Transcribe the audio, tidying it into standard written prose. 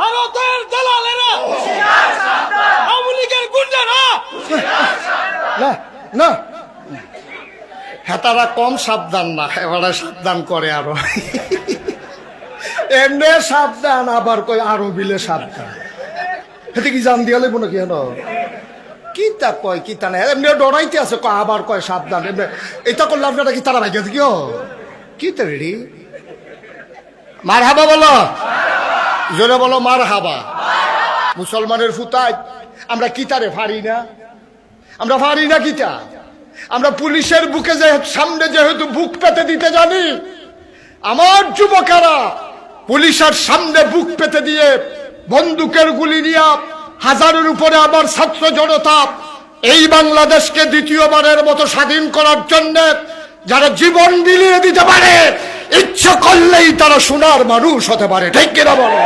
ভারতের দালালেরা, আওয়ামী লীগের গুন্ডারা। না না, হেতারা কম সাবধান না, এবারে সাবধান করে আরো। এমনি সাবধান, আবার কই আরো বিলে সাবধান। হেতে কি জান দিয়া লাগবো নাকি? হেন কি তা কয় কি তা না, এমনি ডরাইতে আছে, কয় আবার কয় সাবধান। এমনি এটা করলে আপনারা কি তারা ভাইকে কিও কি তো রেডি? মার হাবা বলো, জোরে বলো মার হাবা। মুসলমানের ফুতায় আমরা কিতারে ফারি না, আমরা ফারি না কিতা। আমরা পুলিশের বুকে যে সামনে যেহেতু বুক পেতে দিতে জানি, আমার যুবকেরা পুলিশের সামনে বুক পেতে দিয়ে বন্দুকের গুলি নিয়ে হাজারের উপরে আমার ছাত্র জনতা এই বাংলাদেশকে দ্বিতীয়বারের মতো স্বাধীন করার জন্য যারা জীবন বিলিয়ে দিতে পারে, ইচ্ছা করলেই তারা সোনার মানুষ হতে পারে। ঠিক কিনা বলো?